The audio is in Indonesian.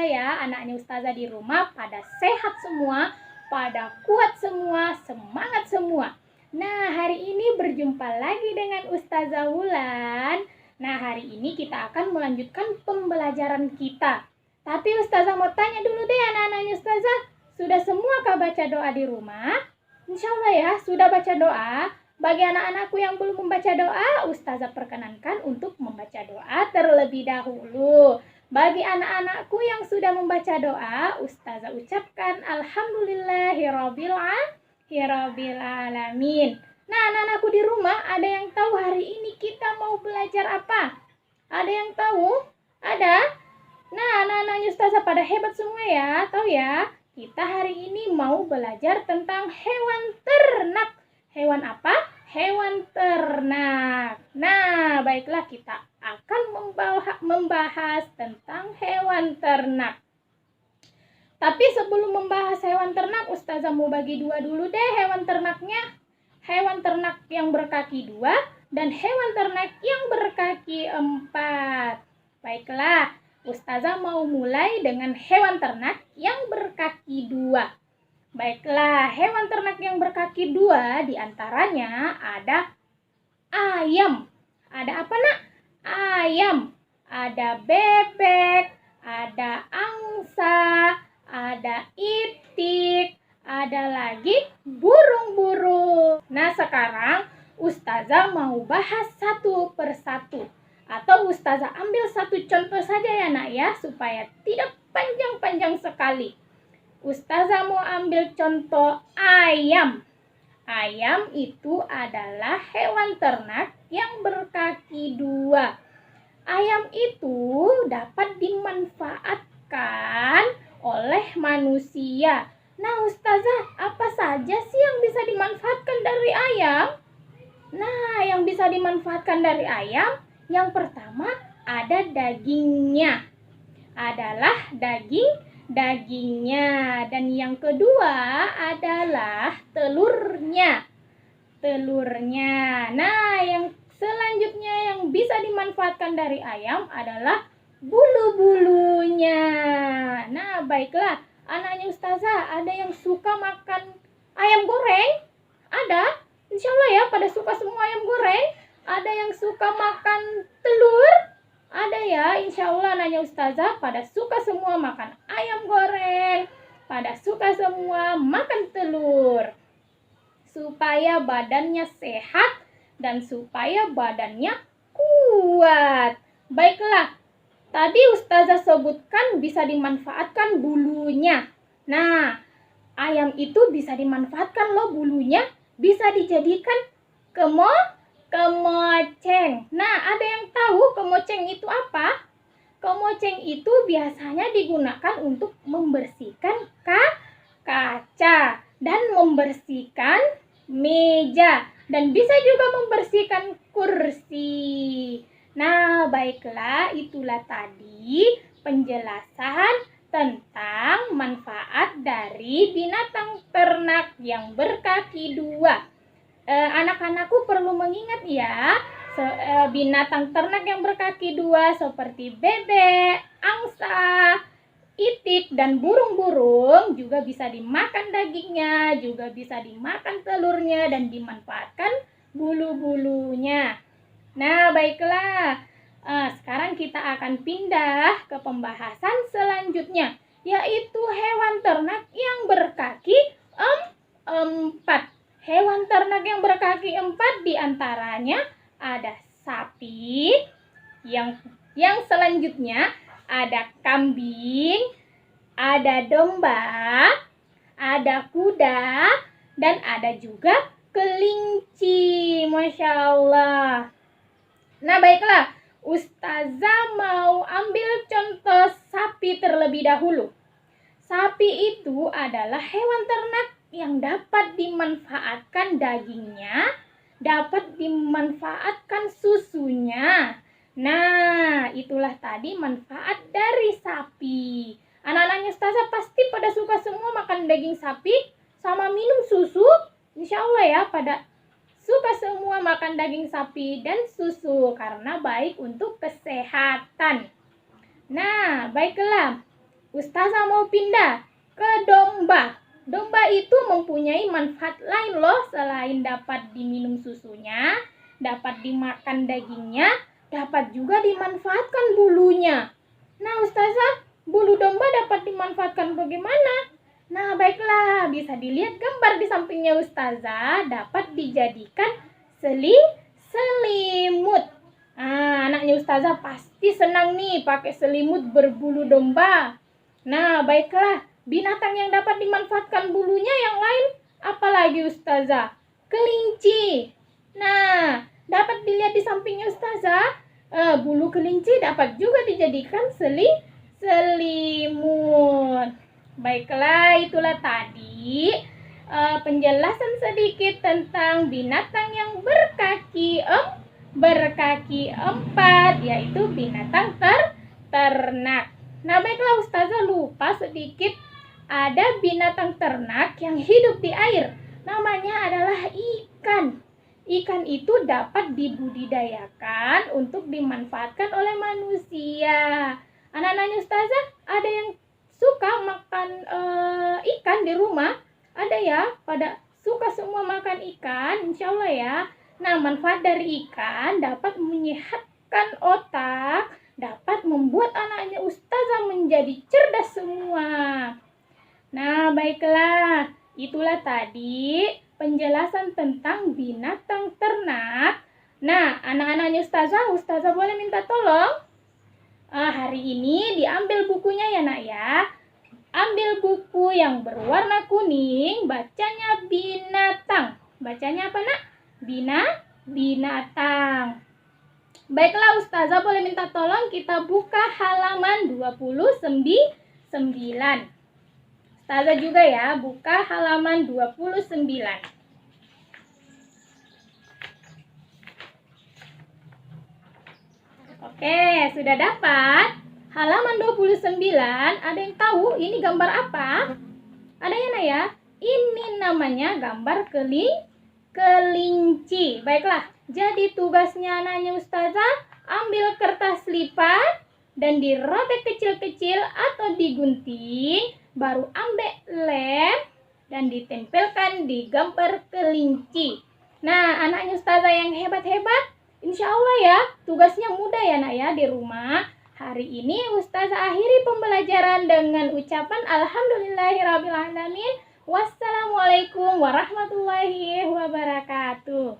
ya anaknya Ustazah di rumah pada sehat semua, pada kuat semua, semangat semua. Nah, hari ini berjumpa lagi dengan Ustazah Wulan. Nah, hari ini kita akan melanjutkan pembelajaran kita. Tapi Ustazah mau tanya dulu deh anak-anaknya Ustazah, sudah semuakah baca doa di rumah? Insya Allah ya, sudah baca doa. Bagi anak-anakku yang belum membaca doa, Ustazah perkenankan untuk membaca doa terlebih dahulu. Bagi anak-anakku yang sudah membaca doa, Ustazah ucapkan Alhamdulillahirabbil alamin. Nah, anak-anakku di rumah, ada yang tahu hari ini kita mau belajar apa? Ada yang tahu? Ada? Nah, anak-anaknya Ustazah pada hebat semua ya, tahu ya? Kita hari ini mau belajar tentang hewan ternak. Hewan apa? Hewan ternak. Nah, baiklah kita akan membahas tentang hewan ternak. Tapi sebelum membahas hewan ternak, Ustazah mau bagi dua dulu deh hewan ternaknya. Hewan ternak yang berkaki 2 dan hewan ternak yang berkaki 4. Baiklah, Ustazah mau mulai dengan hewan ternak yang berkaki 2. Baiklah, hewan ternak yang berkaki 2 diantaranya ada ayam. Ada apa nak? Ayam. Ada bebek, ada angsa, ada itik, ada lagi burung-burung. Nah, sekarang Ustazah mau bahas satu persatu. Atau Ustazah ambil satu contoh saja ya nak ya, supaya tidak panjang-panjang sekali. Ustazah mau ambil contoh ayam. Ayam itu adalah hewan ternak yang berkaki 2. Ayam itu dapat dimanfaatkan oleh manusia. Nah, Ustazah, apa saja sih yang bisa dimanfaatkan dari ayam? Nah, yang bisa dimanfaatkan dari ayam, yang pertama ada dagingnya. Adalah dagingnya, dan yang kedua adalah telurnya. Nah, yang selanjutnya yang bisa dimanfaatkan dari ayam adalah bulu-bulunya. Nah, baiklah, anaknya Ustazah ada yang suka makan ayam goreng? Ada? Insya Allah ya, pada suka semua ayam goreng. Ada yang suka makan telur? Ada ya, insya Allah anaknya Ustazah pada suka semua makan ayam goreng, pada suka semua makan telur. Supaya badannya sehat dan supaya badannya kuat. Baiklah, tadi Ustazah sebutkan bisa dimanfaatkan bulunya. Nah, ayam itu bisa dimanfaatkan loh bulunya, bisa dijadikan kemoceng. Nah, ada yang tahu kemoceng itu apa? Kemoceng itu biasanya digunakan untuk membersihkan kaca dan membersihkan meja dan bisa juga membersihkan kursi. Nah, baiklah, itulah tadi penjelasan tentang manfaat dari binatang ternak yang berkaki 2. Anak-anakku perlu mengingat ya, binatang ternak yang berkaki 2 seperti bebek, angsa, itik, dan burung-burung juga bisa dimakan dagingnya, juga bisa dimakan telurnya, dan dimanfaatkan bulu-bulunya. Nah, baiklah, sekarang kita akan pindah ke pembahasan selanjutnya, yaitu hewan ternak yang berkaki 4. Hewan ternak yang berkaki 4 diantaranya ada sapi, yang selanjutnya ada kambing, ada domba, ada kuda, dan ada juga kelinci. Masya Allah. Nah, baiklah, Ustazah mau ambil contoh sapi terlebih dahulu. Sapi itu adalah hewan ternak yang dapat dimanfaatkan dagingnya, dapat dimanfaatkan susunya. Nah, itulah tadi manfaat dari sapi. Anak-anaknya Ustazah pasti pada suka semua makan daging sapi sama minum susu. Insya Allah ya, pada suka semua makan daging sapi dan susu karena baik untuk kesehatan. Nah, baiklah. Ustazah mau pindah ke domba. Domba itu mempunyai manfaat lain loh, selain dapat diminum susunya, dapat dimakan dagingnya, dapat juga dimanfaatkan bulunya. Nah Ustazah, bulu domba dapat dimanfaatkan bagaimana? Nah baiklah, bisa dilihat gambar di sampingnya Ustazah, dapat dijadikan selimut. Nah, anaknya Ustazah pasti senang nih pakai selimut berbulu domba. Nah baiklah, binatang yang dapat dimanfaatkan bulunya yang lain apalagi Ustazah? Kelinci. Nah, dapat dilihat di sampingnya Ustazah, bulu kelinci dapat juga dijadikan selimut. Baiklah, itulah tadi penjelasan sedikit tentang binatang yang berkaki empat, yaitu binatang ternak. Nah baiklah, Ustazah lupa sedikit, ada binatang ternak yang hidup di air. Namanya adalah ikan. Ikan itu dapat dibudidayakan untuk dimanfaatkan oleh manusia. Anak-anaknya Ustazah, ada yang suka makan ikan di rumah? Ada ya? Pada suka semua makan ikan? Insya Allah ya. Nah, manfaat dari ikan dapat menyehatkan otak, dapat membuat anaknya Ustazah menjadi cerdas semua. Nah, baiklah. Itulah tadi penjelasan tentang binatang ternak. Nah, anak-anaknya Ustazah boleh minta tolong? Hari ini diambil bukunya ya nak ya. Ambil buku yang berwarna kuning, bacanya binatang. Bacanya apa nak? Binatang. Baiklah Ustazah boleh minta tolong kita buka halaman 29. Ustazah juga ya, buka halaman 29. Oke, sudah dapat? Halaman 29, ada yang tahu ini gambar apa? Ada ya nak ya? Ini namanya gambar kelinci. Baiklah, jadi tugasnya anaknya Ustazah, ambil kertas lipat dan dirobek kecil-kecil atau digunting, baru ambil lem dan ditempelkan di gambar kelinci. Nah, anaknya Ustazah yang hebat-hebat, insya Allah ya, tugasnya mudah ya nak ya di rumah. Hari ini Ustazah akhiri pembelajaran dengan ucapan Alhamdulillahirrabbilalamin. Wassalamualaikum warahmatullahi wabarakatuh.